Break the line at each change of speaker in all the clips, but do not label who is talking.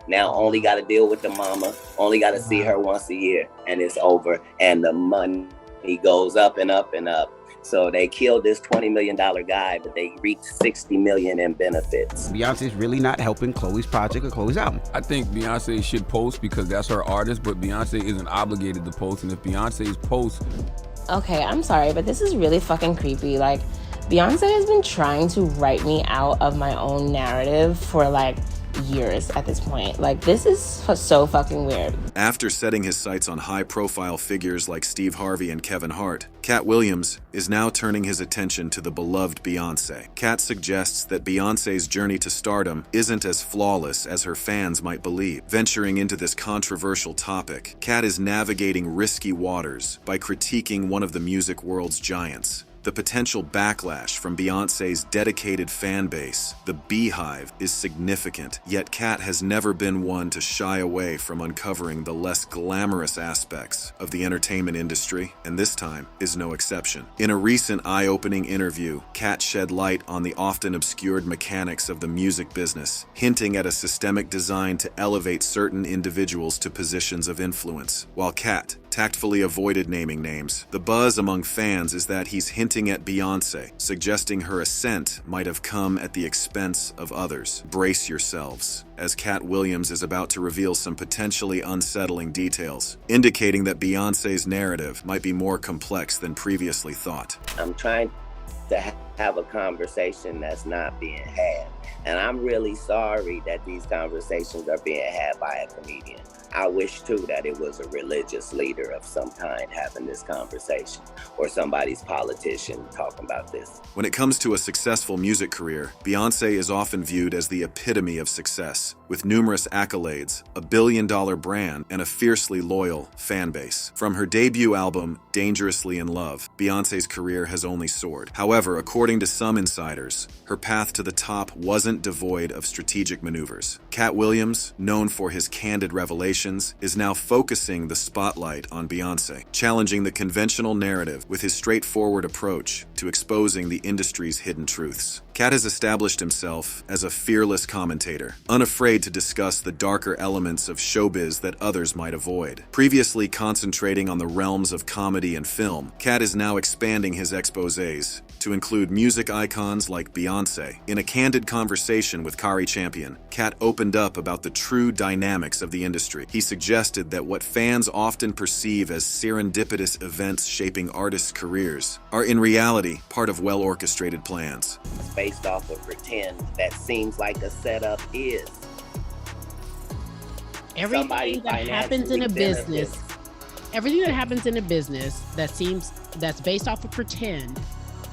Now only got to deal with the mama, only got to see her once a year, and it's over. And the money goes up and up and up. So they killed this $20 million guy, but they reaped $60 million in benefits.
Beyonce's really not helping Chloe's project or Chloe's album.
I think Beyonce should post because that's her artist, but Beyonce isn't obligated to post. And if Beyonce's post...
Okay, I'm sorry, but this is really fucking creepy. Like, Beyonce has been trying to write me out of my own narrative for like years at this point. Like, this is so fucking weird.
After setting his sights on high-profile figures like Steve Harvey and Kevin Hart, Katt Williams is now turning his attention to the beloved Beyonce. Katt suggests that Beyonce's journey to stardom isn't as flawless as her fans might believe. Venturing into this controversial topic, Katt is navigating risky waters by critiquing one of the music world's giants. The potential backlash from Beyonce's dedicated fan base, the Beehive, is significant, yet Katt has never been one to shy away from uncovering the less glamorous aspects of the entertainment industry, and this time is no exception. In a recent eye-opening interview, Katt shed light on the often obscured mechanics of the music business, hinting at a systemic design to elevate certain individuals to positions of influence. While Katt tactfully avoided naming names, the buzz among fans is that he's hinting at Beyonce, suggesting her ascent might have come at the expense of others. Brace yourselves, as Katt Williams is about to reveal some potentially unsettling details, indicating that Beyonce's narrative might be more complex than previously thought.
I'm trying to have a conversation that's not being had, and I'm really sorry that these conversations are being had by a comedian. I wish too that it was a religious leader of some kind having this conversation, or somebody's politician talking about this.
When it comes to a successful music career, Beyonce is often viewed as the epitome of success, with numerous accolades, a billion-dollar brand, and a fiercely loyal fan base. From her debut album, Dangerously in Love, Beyonce's career has only soared. However, according to some insiders, her path to the top wasn't devoid of strategic maneuvers. Katt Williams, known for his candid revelations, is now focusing the spotlight on Beyonce, challenging the conventional narrative with his straightforward approach to exposing the industry's hidden truths. Katt has established himself as a fearless commentator, unafraid to discuss the darker elements of showbiz that others might avoid. Previously concentrating on the realms of comedy and film, Katt is now expanding his exposés to include music icons like Beyonce. In a candid conversation with Kari Champion, Katt opened up about the true dynamics of the industry. He suggested that what fans often perceive as serendipitous events shaping artists' careers are in reality part of well-orchestrated plans.
Based off of pretend that seems like a setup is.
Everything that happens in a business, everything that happens in a business that's based off of pretend,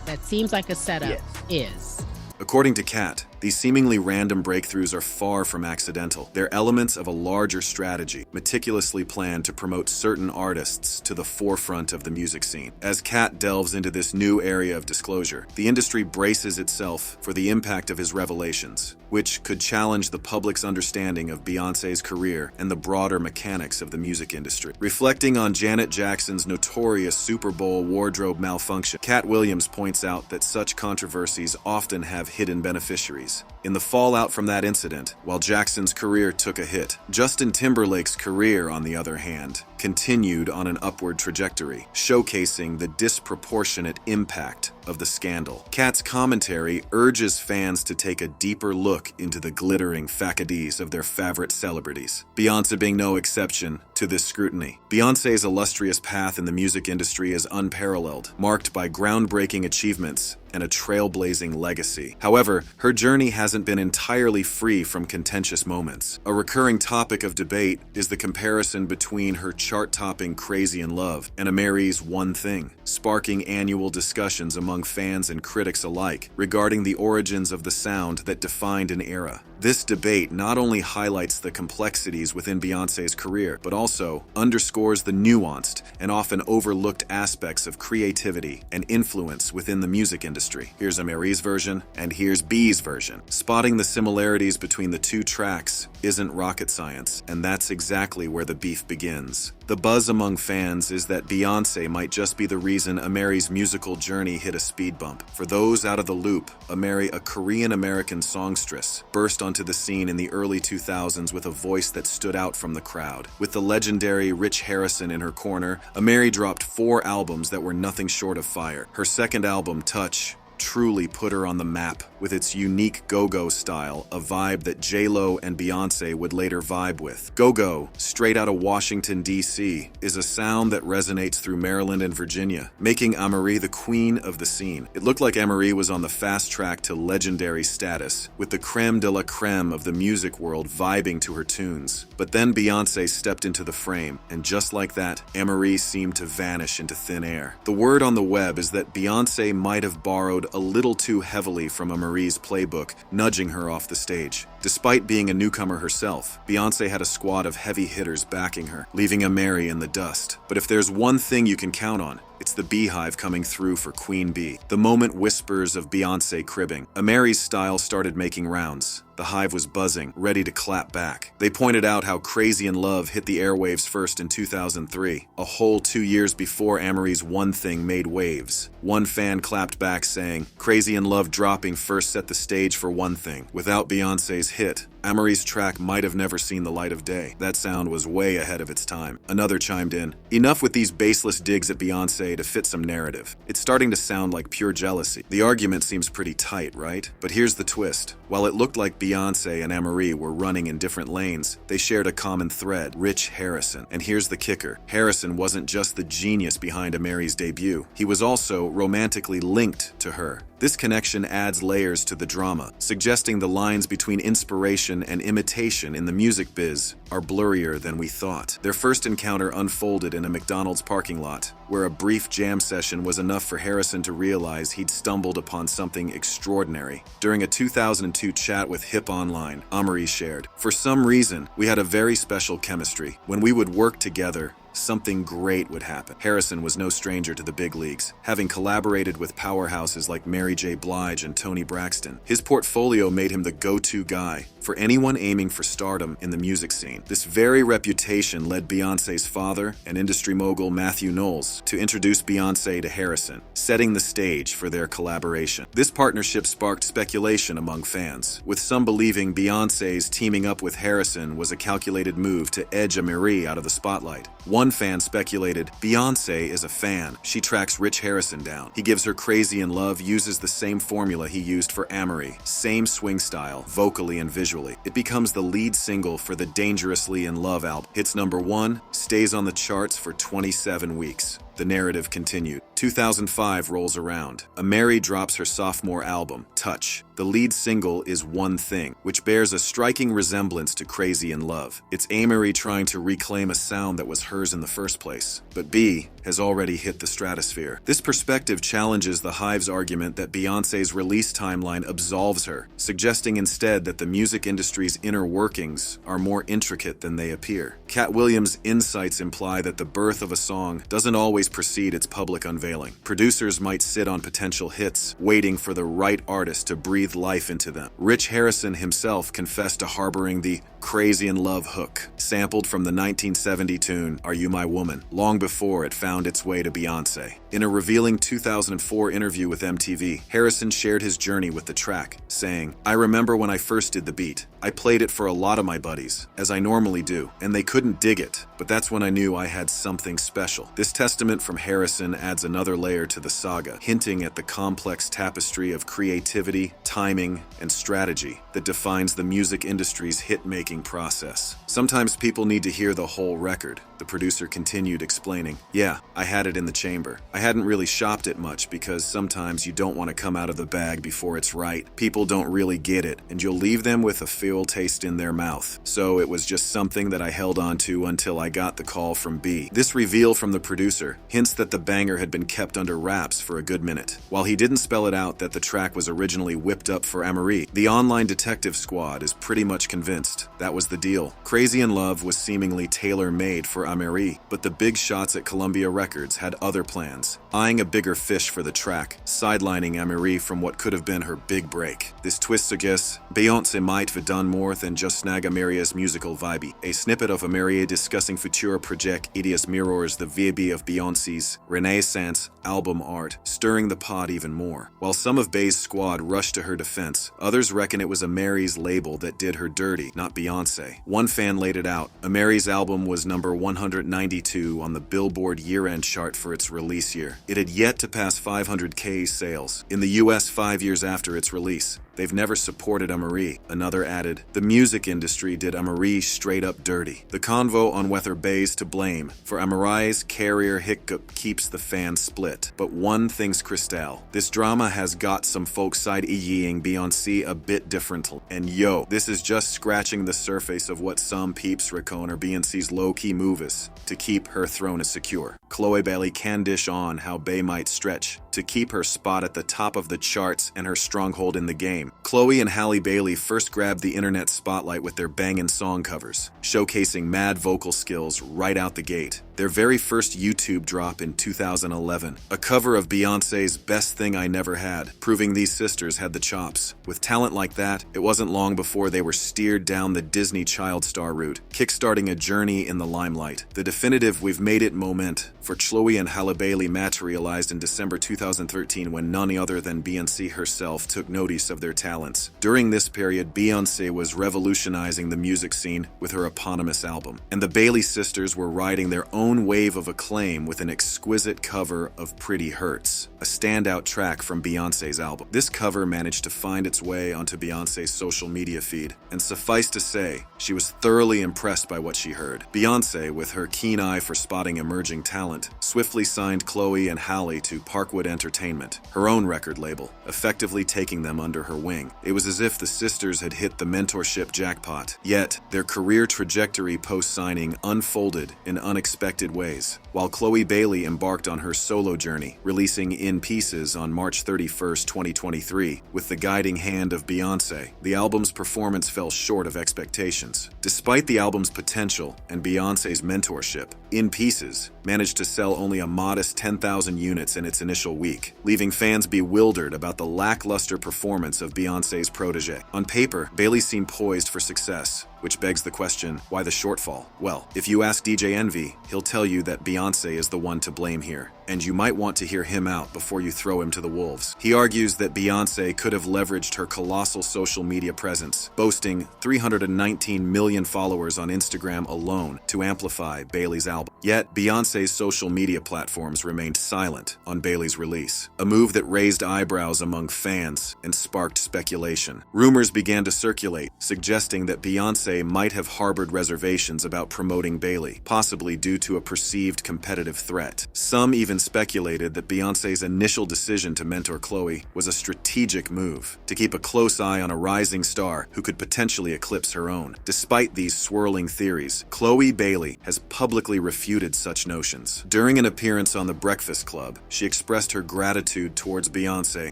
that seems like a setup, is.
According to Katt, these seemingly random breakthroughs are far from accidental. They're elements of a larger strategy, meticulously planned to promote certain artists to the forefront of the music scene. As Katt delves into this new area of disclosure, the industry braces itself for the impact of his revelations, which could challenge the public's understanding of Beyonce's career and the broader mechanics of the music industry. Reflecting on Janet Jackson's notorious Super Bowl wardrobe malfunction, Katt Williams points out that such controversies often have hidden beneficiaries. In the fallout from that incident, while Jackson's career took a hit, Justin Timberlake's career, on the other hand, continued on an upward trajectory, showcasing the disproportionate impact of the scandal. Katt's commentary urges fans to take a deeper look into the glittering facades of their favorite celebrities, Beyonce being no exception to this scrutiny. Beyonce's illustrious path in the music industry is unparalleled, marked by groundbreaking achievements and a trailblazing legacy. However, her journey hasn't been entirely free from contentious moments. A recurring topic of debate is the comparison between her chart-topping Crazy in Love and Ameri's One Thing, sparking annual discussions among fans and critics alike regarding the origins of the sound that defined an era. This debate not only highlights the complexities within Beyonce's career, but also underscores the nuanced and often overlooked aspects of creativity and influence within the music industry. Here's Ameri's version, and here's B's version. Spotting the similarities between the two tracks isn't rocket science, and that's exactly where the beef begins. The buzz among fans is that Beyonce might just be the reason Ameri's musical journey hit a speed bump. For those out of the loop, Ameri, a Korean-American songstress, burst onto the scene in the early 2000s with a voice that stood out from the crowd. With the legendary Rich Harrison in her corner, Ameri dropped 4 albums that were nothing short of fire. Her second album, Touch, truly put her on the map with its unique go-go style, a vibe that J-Lo and Beyonce would later vibe with. Go-go, straight out of Washington, D.C., is a sound that resonates through Maryland and Virginia, making Amerie the queen of the scene. It looked like Amerie was on the fast track to legendary status, with the creme de la creme of the music world vibing to her tunes. But then Beyonce stepped into the frame, and just like that, Amerie seemed to vanish into thin air. The word on the web is that Beyonce might have borrowed a little too heavily from Amerie's playbook, nudging her off the stage. Despite being a newcomer herself, Beyonce had a squad of heavy hitters backing her, leaving Amerie in the dust. But if there's one thing you can count on, it's the beehive coming through for Queen Bee. The moment whispers of Beyonce cribbing. Amerie's style started making rounds. The hive was buzzing, ready to clap back. They pointed out how Crazy in Love hit the airwaves first in 2003, a whole 2 years before Amerie's One Thing made waves. One fan clapped back saying, "Crazy in Love dropping first set the stage for One Thing. Without Beyonce's hit, Amerie's track might have never seen the light of day. That sound was way ahead of its time." Another chimed in, "Enough with these baseless digs at Beyonce to fit some narrative. It's starting to sound like pure jealousy." The argument seems pretty tight, right? But here's the twist. While it looked like Beyonce and Amerie were running in different lanes, they shared a common thread: Rich Harrison. And here's the kicker. Harrison wasn't just the genius behind Amerie's debut. He was also romantically linked to her. This connection adds layers to the drama, suggesting the lines between inspiration and imitation in the music biz are blurrier than we thought. Their first encounter unfolded in a McDonald's parking lot, where a brief jam session was enough for Harrison to realize he'd stumbled upon something extraordinary. During a 2002 chat with Hip Online, Amerie shared, "For some reason, we had a very special chemistry. When we would work together, something great would happen." Harrison was no stranger to the big leagues, having collaborated with powerhouses like Mary J. Blige and Toni Braxton. His portfolio made him the go-to guy for anyone aiming for stardom in the music scene. This very reputation led Beyonce's father and industry mogul Matthew Knowles to introduce Beyonce to Harrison, setting the stage for their collaboration. This partnership sparked speculation among fans, with some believing Beyonce's teaming up with Harrison was a calculated move to edge Amerie out of the spotlight. One fan speculated, "Beyonce is a fan. She tracks Rich Harrison down. He gives her Crazy in Love, uses the same formula he used for Amerie. Same swing style, vocally and visually. It becomes the lead single for the Dangerously in Love album. Hits #1, stays on the charts for 27 weeks. The narrative continued. 2005 rolls around. Amerie drops her sophomore album, Touch. The lead single is One Thing, which bears a striking resemblance to Crazy in Love. It's Amerie trying to reclaim a sound that was hers in the first place. But B has already hit the stratosphere. This perspective challenges the Hive's argument that Beyonce's release timeline absolves her, suggesting instead that the music industry's inner workings are more intricate than they appear. Katt Williams' insights imply that the birth of a song doesn't always precede its public unveiling. Producers might sit on potential hits, waiting for the right artist to breathe life into them. Rich Harrison himself confessed to harboring the Crazy in Love hook, sampled from the 1970 tune Are You My Woman, long before it found its way to Beyonce. In a revealing 2004 interview with MTV, Harrison shared his journey with the track, saying, "I remember when I first did the beat. I played it for a lot of my buddies, as I normally do, and they couldn't dig it, but that's when I knew I had something special." This testament from Harrison adds another layer to the saga, hinting at the complex tapestry of creativity, timing, and strategy that defines the music industry's hit-making process. "Sometimes people need to hear the whole record," the producer continued explaining. "Yeah, I had it in the chamber. I hadn't really shopped it much because sometimes you don't want to come out of the bag before it's right. People don't really get it, and you'll leave them with a foul taste in their mouth. So it was just something that I held on to until I got the call from B." This reveal from the producer hints that the banger had been kept under wraps for a good minute. While he didn't spell it out that the track was originally whipped up for Amerie, the online detective squad is pretty much convinced that was the deal. Crazy Crazy in Love was seemingly tailor-made for Amerie, but the big shots at Columbia Records had other plans, eyeing a bigger fish for the track, sidelining Amerie from what could have been her big break. This twist suggests Beyonce might have done more than just snag Amerie's musical vibe. A snippet of Amerie discussing future project ideas mirrors the vibe of Beyonce's Renaissance album art, stirring the pot even more. While some of Bey's squad rushed to her defense, others reckon it was Amerie's label that did her dirty, not Beyonce. One fan laid it out. Amerie's album was number 192 on the Billboard year-end chart for its release year. It had yet to pass 500K sales in the US 5 years after its release. They've never supported Amerie. Another added, the music industry did Amerie straight up dirty. The convo on whether Bey's to blame for Amerie's career hiccup keeps the fans split. But one thing's crystal. This drama has got some folks side-eyeing Beyonce a bit different. And yo, this is just scratching the surface of what some peeps reckon are Beyonce's low-key moves to keep her throne secure. Chloe Bailey can dish on how Bey might stretch to keep her spot at the top of the charts and her stronghold in the game. Chloe and Halle Bailey first grabbed the internet spotlight with their bangin' song covers, showcasing mad vocal skills right out the gate. Their very first YouTube drop in 2011, a cover of Beyonce's Best Thing I Never Had, proving these sisters had the chops. With talent like that, it wasn't long before they were steered down the Disney child star route, kickstarting a journey in the limelight. The definitive "We've Made It" moment for Chloe and Halle Bailey materialized in December 2013 when none other than Beyonce herself took notice of their talents. During this period, Beyonce was revolutionizing the music scene with her eponymous album, and the Bailey sisters were riding their own wave of acclaim with an exquisite cover of Pretty Hurts, a standout track from Beyonce's album. This cover managed to find its way onto Beyonce's social media feed, and suffice to say, she was thoroughly impressed by what she heard. Beyonce, with her keen eye for spotting emerging talent, swiftly signed Chloe and Halle to Parkwood Entertainment, her own record label, effectively taking them under her wing. It was as if the sisters had hit the mentorship jackpot, yet their career trajectory post-signing unfolded in unexpected ways. While Chloe Bailey embarked on her solo journey, releasing In Pieces on March 31st, 2023, with the guiding hand of Beyonce, the album's performance fell short of expectations. Despite the album's potential and Beyonce's mentorship, In Pieces managed to sell only a modest 10,000 units in its initial week, leaving fans bewildered about the lackluster performance of Beyonce's protege. On paper, Bailey seemed poised for success, which begs the question, why the shortfall? Well, if you ask DJ Envy, he'll tell you that Beyonce is the one to blame here, and you might want to hear him out before you throw him to the wolves. He argues that Beyonce could have leveraged her colossal social media presence, boasting 319 million followers on Instagram alone, to amplify Bailey's album. Yet, Beyonce's social media platforms remained silent on Bailey's release, a move that raised eyebrows among fans and sparked speculation. Rumors began to circulate, suggesting that Beyonce might have harbored reservations about promoting Bailey, possibly due to a perceived competitive threat. Some even speculated that Beyonce's initial decision to mentor Chloe was a strategic move, to keep a close eye on a rising star who could potentially eclipse her own. Despite these swirling theories, Chloe Bailey has publicly refuted such notions. During an appearance on The Breakfast Club, she expressed her gratitude towards Beyonce,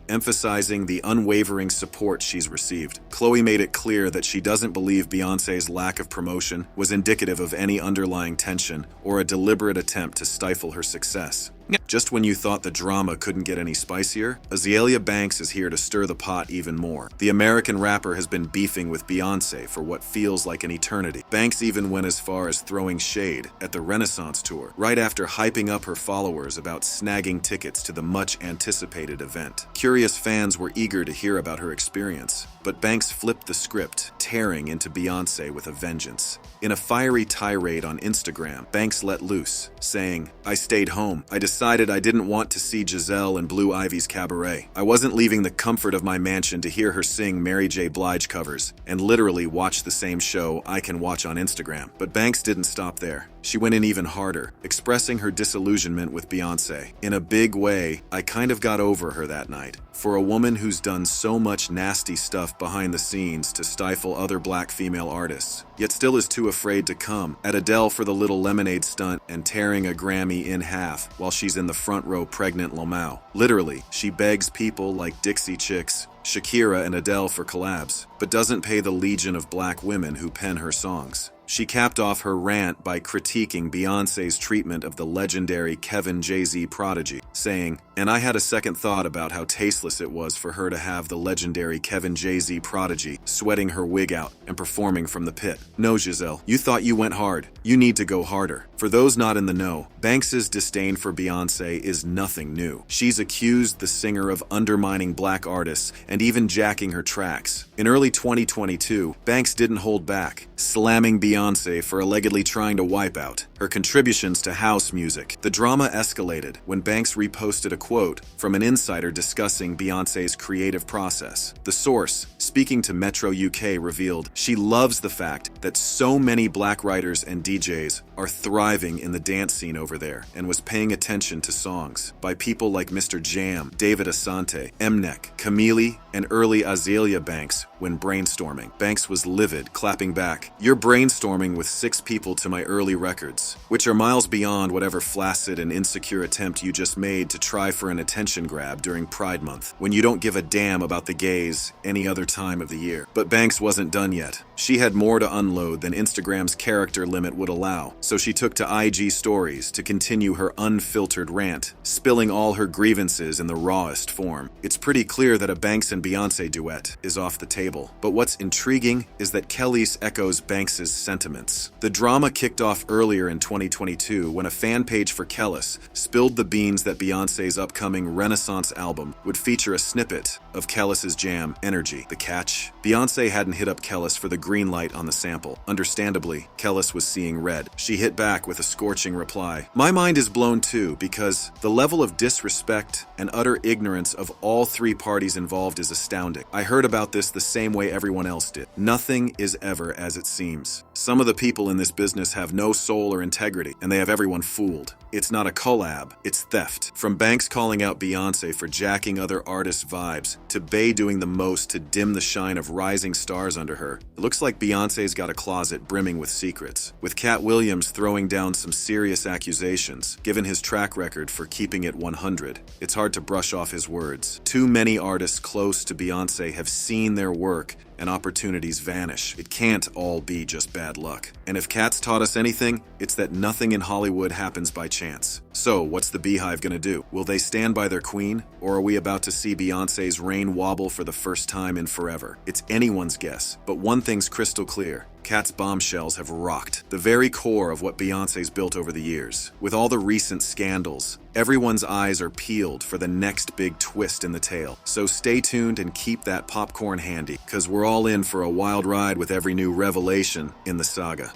emphasizing the unwavering support she's received. Chloe made it clear that she doesn't believe Beyonce's lack of promotion was indicative of any underlying tension or a deliberate attempt to stifle her success. Just when you thought the drama couldn't get any spicier, Azealia Banks is here to stir the pot even more. The American rapper has been beefing with Beyonce for what feels like an eternity. Banks even went as far as throwing shade at the Renaissance tour, right after hyping up her followers about snagging tickets to the much-anticipated event. Curious fans were eager to hear about her experience, but Banks flipped the script, tearing into Beyonce with a vengeance. In a fiery tirade on Instagram, Banks let loose, saying, "I stayed home. I decided I didn't want to see Giselle and Blue Ivy's cabaret. I wasn't leaving the comfort of my mansion to hear her sing Mary J. Blige covers and literally watch the same show I can watch on Instagram." But Banks didn't stop there. She went in even harder, expressing her disillusionment with Beyonce. "In a big way, I kind of got over her that night. For a woman who's done so much nasty stuff behind the scenes to stifle other black female artists, yet still is too afraid to come at Adele for the Little Lemonade stunt and tearing a Grammy in half while she's in the front row pregnant Lamau. Literally, she begs people like Dixie Chicks, Shakira and Adele for collabs, but doesn't pay the legion of black women who pen her songs. She capped off her rant by critiquing Beyonce's treatment of the legendary Kevin Jay-Z prodigy, saying, "And I had a second thought about how tasteless it was for her to have the legendary Kevin Jay-Z prodigy sweating her wig out and performing from the pit. No, Giselle, you thought you went hard. You need to go harder." For those not in the know, Banks's disdain for Beyonce is nothing new. She's accused the singer of undermining black artists and even jacking her tracks. In early 2022, Banks didn't hold back, slamming Beyonce for allegedly trying to wipe out her contributions to house music. The drama escalated when Banks reposted a quote from an insider discussing Beyonce's creative process. The source, speaking to Metro UK, revealed she loves the fact that so many black writers and DJs are thriving in the dance scene over there, and was paying attention to songs by people like Mr. Jam, David Asante, Mnek, Camille, and early Azalea Banks when brainstorming. Banks was livid, clapping back, "You're brainstorming with 6 people to my early records, which are miles beyond whatever flaccid and insecure attempt you just made to try for an attention grab during Pride Month, when you don't give a damn about the gays any other time of the year." But Banks wasn't done yet. She had more to unload than Instagram's character limit would allow, so she took to IG stories to continue her unfiltered rant, spilling all her grievances in the rawest form. It's pretty clear that a Banks and Beyonce duet is off the table, but what's intriguing is that Kelis echoes Banks's sentiments. The drama kicked off earlier in 2022 when a fan page for Kelis spilled the beans that Beyonce's upcoming Renaissance album would feature a snippet of Kelis's jam, Energy. The catch? Beyonce hadn't hit up Kelis for the green light on the sample. Understandably, Kelis was seeing red. She hit back with a scorching reply. "My mind is blown too, because the level of disrespect and utter ignorance of all 3 parties involved is astounding. I heard about this the same way everyone else did. Nothing is ever as it seems. Some of the people in this business have no soul or integrity, and they have everyone fooled. It's not a collab, it's theft." From Banks calling out Beyonce for jacking other artists' vibes, to Bey doing the most to dim the shine of rising stars under her, it looks like Beyonce's got a closet brimming with secrets. With Katt Williams throwing down some serious accusations, given his track record for keeping it 100, it's hard to brush off his words. Too many artists close to Beyonce have seen their work and opportunities vanish. It can't all be just bad luck. And if Katt's taught us anything, it's that nothing in Hollywood happens by chance. So, what's the Beehive gonna do? Will they stand by their queen? Or are we about to see Beyonce's reign wobble for the first time in forever? It's anyone's guess, but one thing's crystal clear. Katt's bombshells have rocked the very core of what Beyonce's built over the years. With all the recent scandals, everyone's eyes are peeled for the next big twist in the tale. So stay tuned and keep that popcorn handy, because we're all in for a wild ride with every new revelation in the saga.